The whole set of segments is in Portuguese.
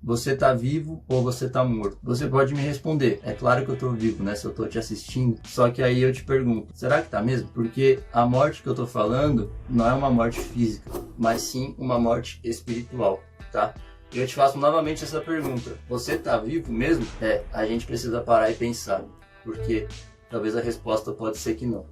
você tá vivo ou você tá morto? Você pode me responder, é claro que eu tô vivo, né, se eu tô te assistindo. Só que aí eu te pergunto, será que tá mesmo? Porque a morte que eu tô falando não é uma morte física, mas sim uma morte espiritual, tá? Eu te faço novamente essa pergunta, você tá vivo mesmo? A gente precisa parar e pensar, porque talvez a resposta pode ser que não.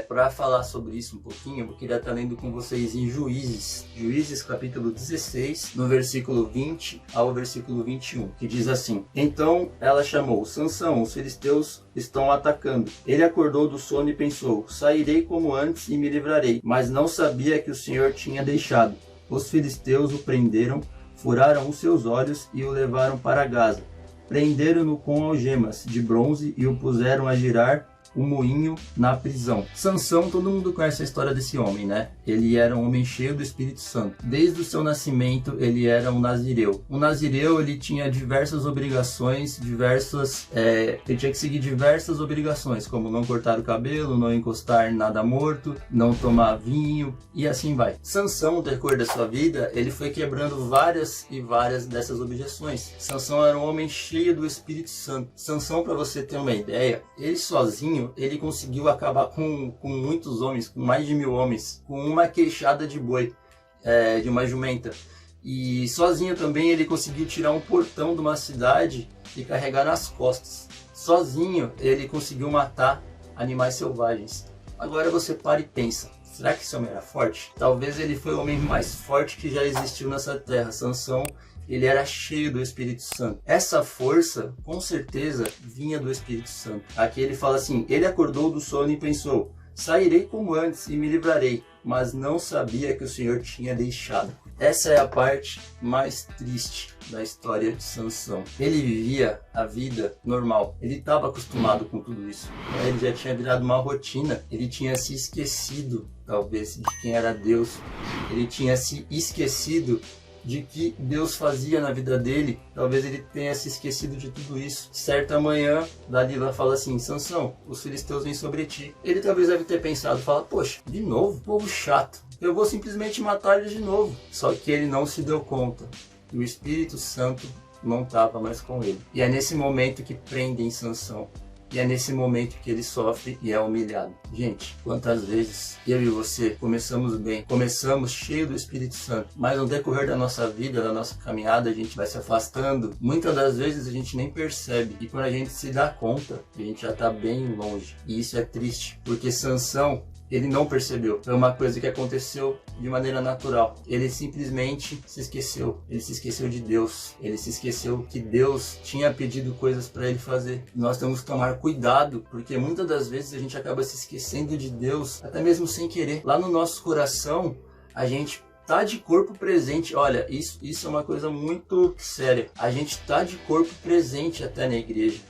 Para falar sobre isso um pouquinho, eu queria estar lendo com vocês em Juízes capítulo 16, no versículo 20 ao versículo 21, que diz assim: Então ela chamou, Sansão, os filisteus estão atacando. Ele acordou do sono e pensou, sairei como antes e me livrarei, mas não sabia que o Senhor tinha deixado. Os filisteus o prenderam, furaram os seus olhos e o levaram para Gaza. Prenderam-no com algemas de bronze e o puseram a girar o moinho na prisão. Sansão, todo mundo conhece a história desse homem, né? Ele era um homem cheio do Espírito Santo. Desde o seu nascimento, ele era um nazireu. Um nazireu, ele tinha diversas obrigações, ele tinha que seguir diversas obrigações, como não cortar o cabelo, não encostar em nada morto, não tomar vinho, e assim vai. Sansão, no decorrer da sua vida, ele foi quebrando várias e várias dessas objeções. Sansão era um homem cheio do Espírito Santo. Sansão, para você ter uma ideia, ele sozinho, ele conseguiu acabar com muitos homens, com mais de 1000 homens, com uma queixada de boi, de uma jumenta. E sozinho também ele conseguiu tirar um portão de uma cidade e carregar nas costas. Sozinho ele conseguiu matar animais selvagens. Agora você para e pensa, será que esse homem era forte? Talvez ele foi o homem mais forte que já existiu nessa terra. Sansão, ele era cheio do Espírito Santo. Essa força, com certeza, vinha do Espírito Santo. Aqui ele fala assim, ele acordou do sono e pensou, sairei como antes e me livrarei, mas não sabia que o Senhor tinha deixado. Essa é a parte mais triste da história de Sansão. Ele vivia a vida normal, ele estava acostumado com tudo isso. Ele já tinha virado uma rotina, ele tinha se esquecido, talvez, de quem era Deus. Ele tinha se esquecido de que Deus fazia na vida dele. Talvez ele tenha se esquecido de tudo isso. Certa manhã, Dalila fala assim, Sansão, os filisteus vêm sobre ti. Ele talvez deve ter pensado, fala, poxa, de novo, povo chato, eu vou simplesmente matar ele de novo. Só que ele não se deu conta, e o Espírito Santo não estava mais com ele. E é nesse momento que prendem Sansão. E é nesse momento que ele sofre e é humilhado. Gente, quantas vezes eu e você começamos bem, começamos cheio do Espírito Santo, mas no decorrer da nossa vida, da nossa caminhada, a gente vai se afastando. Muitas das vezes a gente nem percebe. E quando a gente se dá conta, a gente já está bem longe. E isso é triste, porque Sansão, ele não percebeu. Foi uma coisa que aconteceu de maneira natural. Ele simplesmente se esqueceu. Ele se esqueceu de Deus. Ele se esqueceu que Deus tinha pedido coisas para ele fazer. Nós temos que tomar cuidado, porque muitas das vezes a gente acaba se esquecendo de Deus, até mesmo sem querer. Lá no nosso coração, a gente tá de corpo presente. Olha, isso é uma coisa muito séria. A gente tá de corpo presente até na igreja.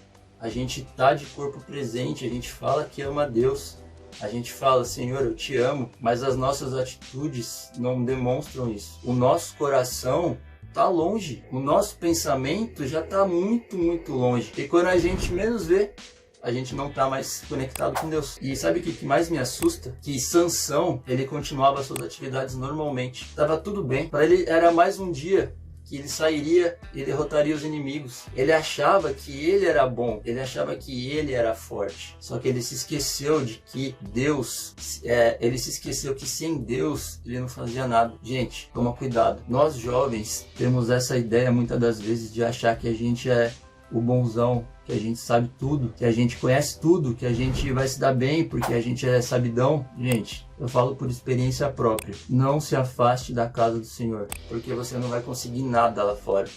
A gente tá de corpo presente, a gente fala que ama Deus. A gente fala, Senhor, eu te amo, mas as nossas atitudes não demonstram isso. O nosso coração está longe, o nosso pensamento já está muito, muito longe. E quando a gente menos vê, a gente não está mais conectado com Deus. E sabe o que mais me assusta? Que Sansão, ele continuava suas atividades normalmente. Estava tudo bem. Para ele era mais um dia que ele sairia e derrotaria os inimigos. Ele achava que ele era bom, ele achava que ele era forte. Só que ele se esqueceu de que Deus, ele se esqueceu que sem Deus ele não fazia nada. Gente, toma cuidado. Nós jovens temos essa ideia muitas das vezes de achar que a gente é o bonzão, que a gente sabe tudo, que a gente conhece tudo, que a gente vai se dar bem porque a gente é sabidão. Gente, eu falo por experiência própria. Não se afaste da casa do Senhor, porque você não vai conseguir nada lá fora.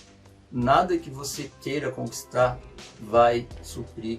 Nada que você queira conquistar vai suprir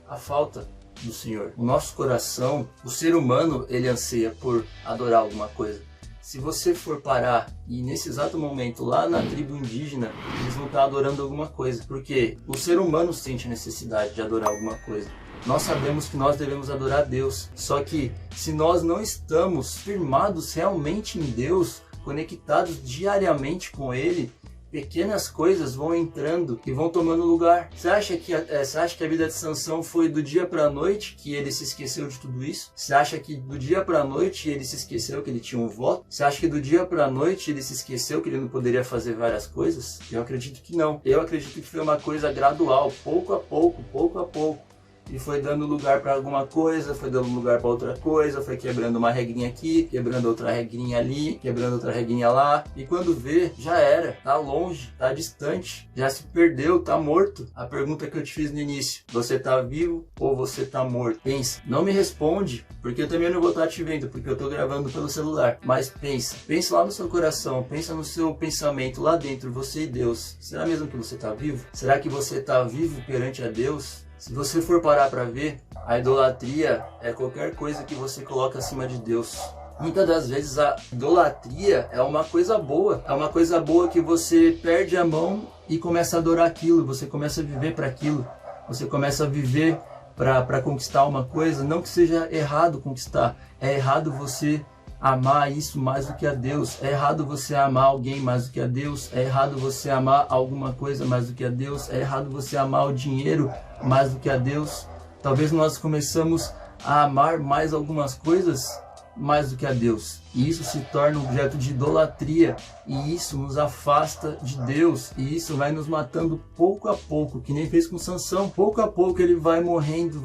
a falta do Senhor. O nosso coração, o ser humano, ele anseia por adorar alguma coisa. Se você for parar e nesse exato momento lá na tribo indígena, eles vão estar adorando alguma coisa, porque o ser humano sente necessidade de adorar alguma coisa. Nós sabemos que nós devemos adorar a Deus, só que se nós não estamos firmados realmente em Deus, conectados diariamente com Ele, pequenas coisas vão entrando e vão tomando lugar. Você acha que a vida de Sansão foi do dia para a noite que ele se esqueceu de tudo isso? Você acha que do dia para a noite ele se esqueceu que ele tinha um voto? Você acha que do dia para a noite ele se esqueceu que ele não poderia fazer várias coisas? Eu acredito que não. Eu acredito que foi uma coisa gradual, pouco a pouco, pouco a pouco. E foi dando lugar para alguma coisa, foi dando lugar para outra coisa, foi quebrando uma regrinha aqui, quebrando outra regrinha ali, quebrando outra regrinha lá. E quando vê, já era, tá longe, tá distante, já se perdeu, tá morto. A pergunta que eu te fiz no início, você tá vivo ou você tá morto? Pensa, não me responde, porque eu também não vou estar te vendo, porque eu tô gravando pelo celular. Mas pensa lá no seu coração, pensa no seu pensamento lá dentro, você e Deus. Será mesmo que você tá vivo? Será que você tá vivo perante a Deus? Se você for parar para ver, a idolatria é qualquer coisa que você coloca acima de Deus. Muitas das vezes a idolatria é uma coisa boa. É uma coisa boa que você perde a mão e começa a adorar aquilo. Você começa a viver para aquilo. Você começa a viver para conquistar uma coisa. Não que seja errado conquistar. É errado você amar isso mais do que a Deus. É errado você amar alguém mais do que a Deus. É errado você amar alguma coisa mais do que a Deus. É errado você amar o dinheiro mais do que a Deus. Talvez nós começamos a amar mais algumas coisas mais do que a Deus. E isso se torna objeto de idolatria. E isso nos afasta de Deus. E isso vai nos matando pouco a pouco, que nem fez com Sansão. Pouco a pouco ele vai morrendo.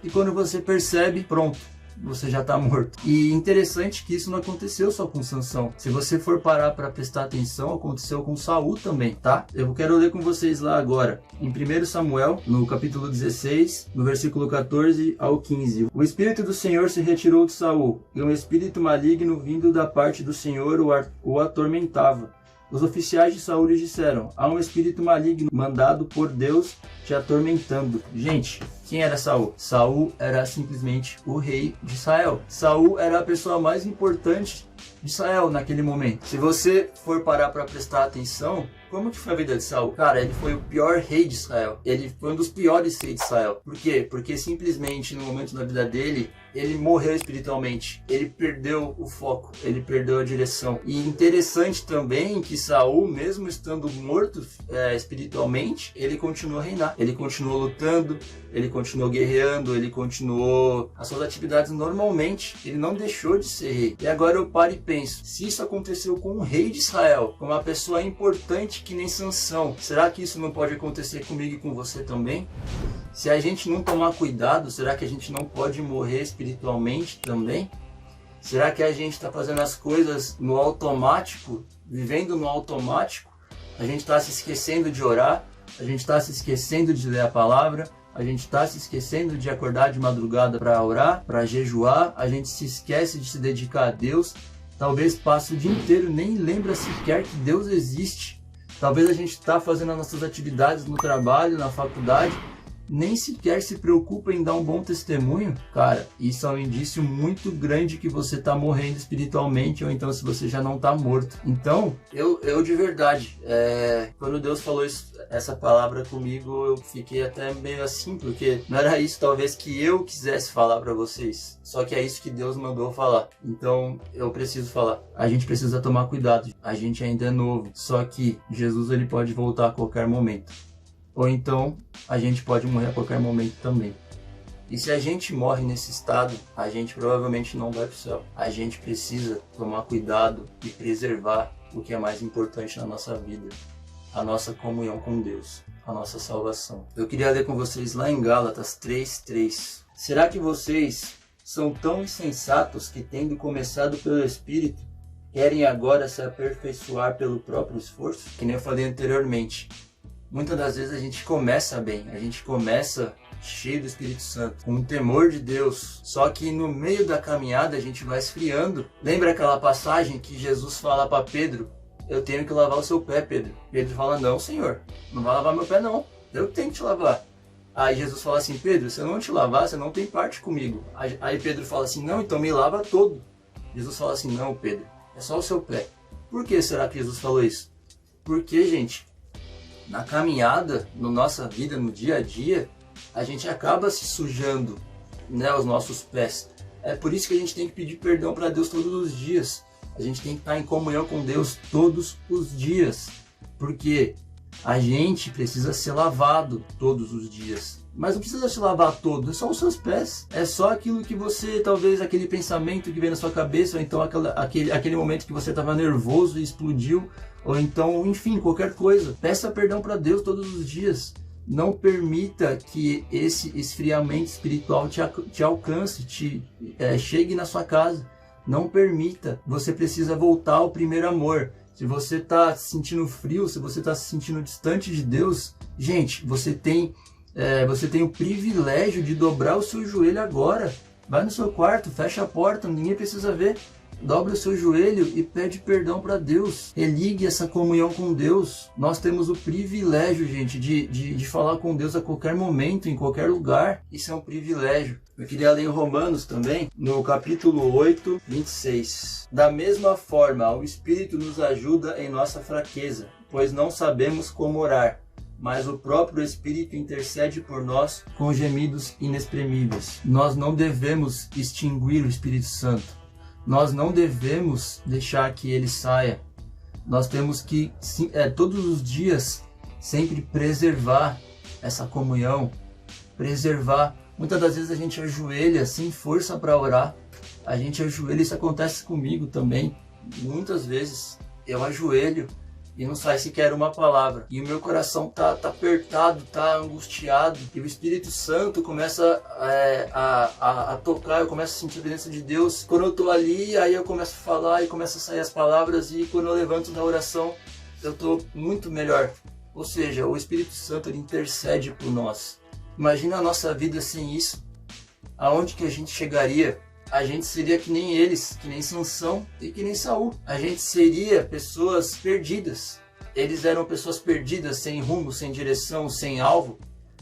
E quando você percebe, pronto, você já está morto. E interessante que isso não aconteceu só com Sansão. Se você for parar para prestar atenção, aconteceu com Saul também, tá? Eu quero ler com vocês lá agora, em 1 Samuel, no capítulo 16, no versículo 14 ao 15. O Espírito do Senhor se retirou de Saul, e um espírito maligno vindo da parte do Senhor o atormentava. Os oficiais de Saul lhe disseram: há um espírito maligno mandado por Deus te atormentando. Gente, quem era Saul? Saul era simplesmente o rei de Israel. Saul era a pessoa mais importante de Israel naquele momento. Se você for parar para prestar atenção, como que foi a vida de Saul? Cara, ele foi o pior rei de Israel. Ele foi um dos piores reis de Israel. Por quê? Porque simplesmente no momento da vida dele, ele morreu espiritualmente. Ele perdeu o foco, ele perdeu a direção. E interessante também que Saul, mesmo estando morto espiritualmente, ele continuou a reinar. Ele continuou lutando, ele continuou guerreando, ele continuou as suas atividades normalmente. Ele não deixou de ser rei. E agora eu paro e penso, se isso aconteceu com um rei de Israel, com uma pessoa importante que nem Sansão, será que isso não pode acontecer comigo e com você também? Se a gente não tomar cuidado, será que a gente não pode morrer espiritualmente também? Será que a gente está fazendo as coisas no automático, vivendo no automático? A gente está se esquecendo de orar, a gente está se esquecendo de ler a palavra, a gente está se esquecendo de acordar de madrugada para orar, para jejuar, a gente se esquece de se dedicar a Deus, talvez passe o dia inteiro nem lembra sequer que Deus existe. Talvez a gente está fazendo as nossas atividades no trabalho, na faculdade, nem sequer se preocupa em dar um bom testemunho. Cara, isso é um indício muito grande que você está morrendo espiritualmente, ou então se você já não está morto. Então, eu de verdade, quando Deus falou essa palavra comigo, eu fiquei até meio assim, porque não era isso talvez que eu quisesse falar para vocês, só que é isso que Deus mandou falar. Então, eu preciso falar. A gente precisa tomar cuidado. A gente ainda é novo, só que Jesus ele pode voltar a qualquer momento. Ou então, a gente pode morrer a qualquer momento também. E se a gente morre nesse estado, a gente provavelmente não vai para o céu. A gente precisa tomar cuidado e preservar o que é mais importante na nossa vida. A nossa comunhão com Deus, a nossa salvação. Eu queria ler com vocês lá em Gálatas 3:3. Será que vocês são tão insensatos que, tendo começado pelo Espírito, querem agora se aperfeiçoar pelo próprio esforço? Que nem eu falei anteriormente. Muitas das vezes a gente começa bem, a gente começa cheio do Espírito Santo, com o temor de Deus, só que no meio da caminhada a gente vai esfriando. Lembra aquela passagem que Jesus fala para Pedro: eu tenho que lavar o seu pé, Pedro. Pedro fala: não, Senhor, não vai lavar meu pé não, eu tenho que te lavar. Aí Jesus fala assim: Pedro, se eu não te lavar, você não tem parte comigo. Aí Pedro fala assim: não, então me lava todo. Jesus fala assim: não, Pedro, é só o seu pé. Por que será que Jesus falou isso? Porque, gente, na caminhada, na nossa vida, no dia a dia, a gente acaba se sujando, né, os nossos pés. É por isso que a gente tem que pedir perdão para Deus todos os dias. A gente tem que estar em comunhão com Deus todos os dias. Porque a gente precisa ser lavado todos os dias. Mas não precisa se lavar todo, é só os seus pés. É só aquilo que você, talvez aquele pensamento que vem na sua cabeça, ou então aquele momento que você estava nervoso e explodiu, ou então, enfim, qualquer coisa. Peça perdão para Deus todos os dias. Não permita que esse esfriamento espiritual te alcance, chegue na sua casa. Não permita. Você precisa voltar ao primeiro amor. Se você está se sentindo frio, se você está se sentindo distante de Deus, gente, você tem o privilégio de dobrar o seu joelho agora. Vai no seu quarto, fecha a porta, ninguém precisa ver. Dobra o seu joelho e pede perdão para Deus. Religue essa comunhão com Deus. Nós temos o privilégio, gente, de falar com Deus a qualquer momento, em qualquer lugar. Isso é um privilégio. Eu queria ler em Romanos também, no capítulo 8, 26. Da mesma forma, o Espírito nos ajuda em nossa fraqueza, pois não sabemos como orar, mas o próprio Espírito intercede por nós com gemidos inexprimíveis. Nós não devemos extinguir o Espírito Santo. Nós não devemos deixar que ele saia. Nós temos que, todos os dias, sempre preservar essa comunhão. Preservar. Muitas das vezes a gente ajoelha sem força para orar. A gente ajoelha, isso acontece comigo também. Muitas vezes eu ajoelho e não sai sequer uma palavra. E o meu coração tá apertado, tá angustiado. E o Espírito Santo começa a tocar, eu começo a sentir a presença de Deus. Quando eu tô ali, aí eu começo a falar e começam a sair as palavras. E quando eu levanto da oração, eu tô muito melhor. Ou seja, o Espírito Santo ele intercede por nós. Imagina a nossa vida sem isso. Aonde que a gente chegaria? A gente seria que nem eles, que nem Sansão e que nem Saul. A gente seria pessoas perdidas. Eles eram pessoas perdidas, sem rumo, sem direção, sem alvo.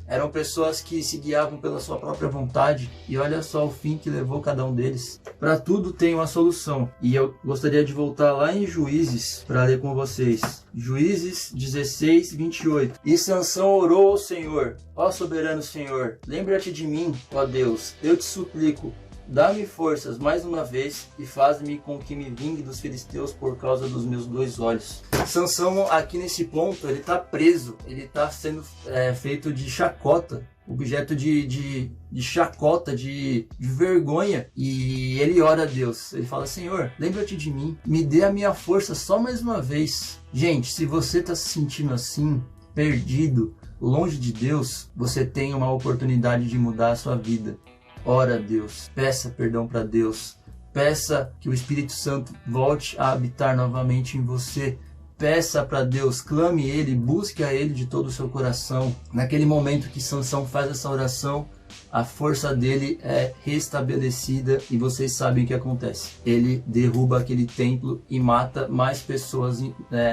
Eram pessoas que se guiavam pela sua própria vontade. E olha só o fim que levou cada um deles. Para tudo tem uma solução. E eu gostaria de voltar lá em Juízes para ler com vocês. Juízes 16, 28. E Sansão orou ao Senhor: ó soberano Senhor, lembra-te de mim, ó Deus, eu te suplico. Dá-me forças mais uma vez e faz-me com que me vingue dos filisteus por causa dos meus 2 olhos. Sansão aqui nesse ponto, ele está preso, ele está sendo feito de chacota, objeto de chacota, de vergonha. E ele ora a Deus, ele fala: Senhor, lembra-te de mim, me dê a minha força só mais uma vez. Gente, se você está se sentindo assim, perdido, longe de Deus, você tem uma oportunidade de mudar a sua vida. Ora a Deus, peça perdão para Deus, peça que o Espírito Santo volte a habitar novamente em você. Peça para Deus, clame Ele, busque a Ele de todo o seu coração. Naquele momento que Sansão faz essa oração, a força dele é restabelecida e vocês sabem o que acontece. Ele derruba aquele templo e mata mais pessoas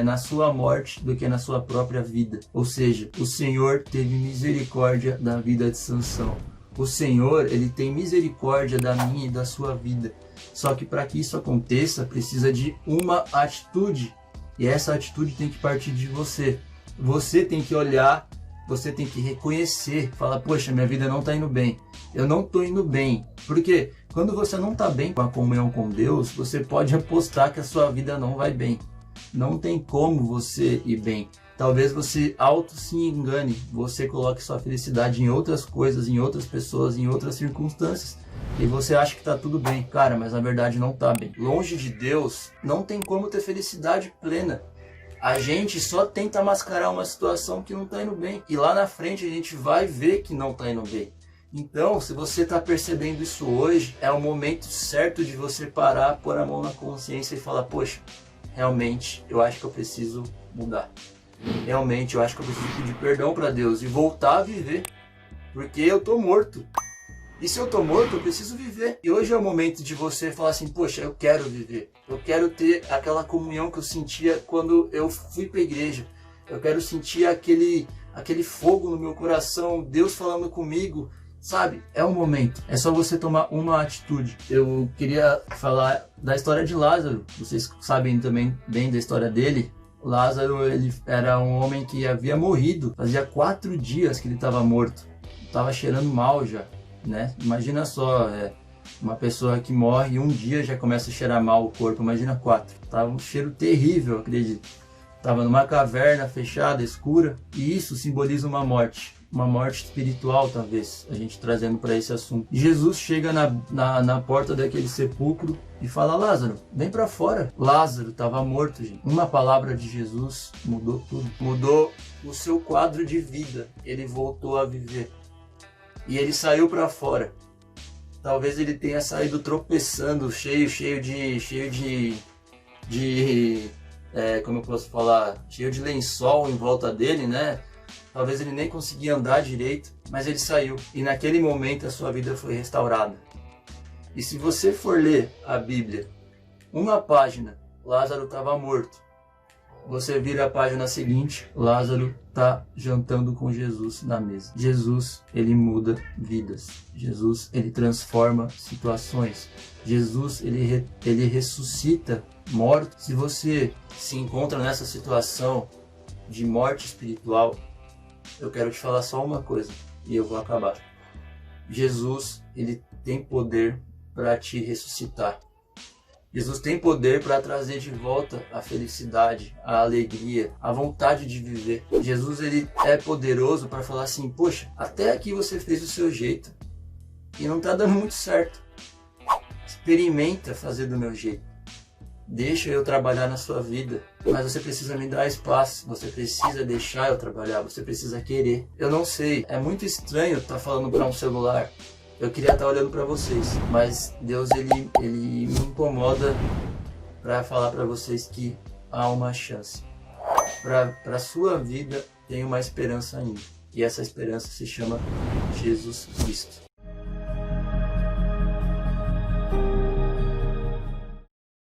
na sua morte do que na sua própria vida. Ou seja, o Senhor teve misericórdia da vida de Sansão. O Senhor, ele tem misericórdia da minha e da sua vida. Só que para que isso aconteça, precisa de uma atitude. E essa atitude tem que partir de você. Você tem que olhar, você tem que reconhecer, falar: poxa, minha vida não está indo bem. Eu não estou indo bem. Porque quando você não está bem com a comunhão com Deus, você pode apostar que a sua vida não vai bem. Não tem como você ir bem. Talvez você auto se engane, você coloque sua felicidade em outras coisas, em outras pessoas, em outras circunstâncias. E você acha que está tudo bem. Cara, mas na verdade não está bem. Longe de Deus, não tem como ter felicidade plena. A gente só tenta mascarar uma situação que não está indo bem. E lá na frente a gente vai ver que não está indo bem. Então, se você está percebendo isso hoje, é o momento certo de você parar, pôr a mão na consciência e falar: poxa, realmente eu acho que eu preciso mudar. Realmente eu acho que eu preciso pedir perdão para Deus e voltar a viver, porque eu tô morto. E se eu tô morto, eu preciso viver. E hoje é o momento de você falar assim: poxa, eu quero viver. Eu quero ter aquela comunhão que eu sentia quando eu fui para a igreja. Eu quero sentir aquele fogo no meu coração, Deus falando comigo, sabe? É o momento. É só você tomar uma atitude. Eu queria falar da história de Lázaro. Vocês sabem também bem da história dele. Lázaro, ele era um homem que havia morrido. Fazia 4 dias que ele estava morto. Estava cheirando mal já, né? Imagina só, uma pessoa que morre um dia já começa a cheirar mal o corpo. Imagina 4. Tava um cheiro terrível, acredito. estava numa caverna fechada, escura, e isso simboliza uma morte espiritual, talvez, a gente trazendo para esse assunto. E Jesus chega na porta daquele sepulcro e fala: Lázaro, vem para fora. Lázaro estava morto, gente. Uma palavra de Jesus mudou tudo. Mudou o seu quadro de vida. Ele voltou a viver. E ele saiu para fora. Talvez ele tenha saído tropeçando, cheio de como eu posso falar, cheio de lençol em volta dele, né? Talvez ele nem conseguia andar direito, mas ele saiu. E naquele momento a sua vida foi restaurada. E se você for ler a Bíblia, uma página, Lázaro estava morto. Você vira a página seguinte, Lázaro está jantando com Jesus na mesa. Jesus, ele muda vidas. Jesus, ele transforma situações. Jesus, ele ressuscita mortos. Se você se encontra nessa situação de morte espiritual, eu quero te falar só uma coisa e eu vou acabar. Jesus, ele tem poder para te ressuscitar. Jesus tem poder para trazer de volta a felicidade, a alegria, a vontade de viver. Jesus, ele é poderoso para falar assim: poxa, até aqui você fez do seu jeito e não está dando muito certo. Experimenta fazer do meu jeito. Deixa eu trabalhar na sua vida, mas você precisa me dar espaço, você precisa deixar eu trabalhar, você precisa querer. Eu não sei, é muito estranho estar falando para um celular. Eu queria estar olhando para vocês, mas Deus ele me incomoda para falar para vocês que há uma chance. Para a sua vida tem uma esperança ainda, e essa esperança se chama Jesus Cristo.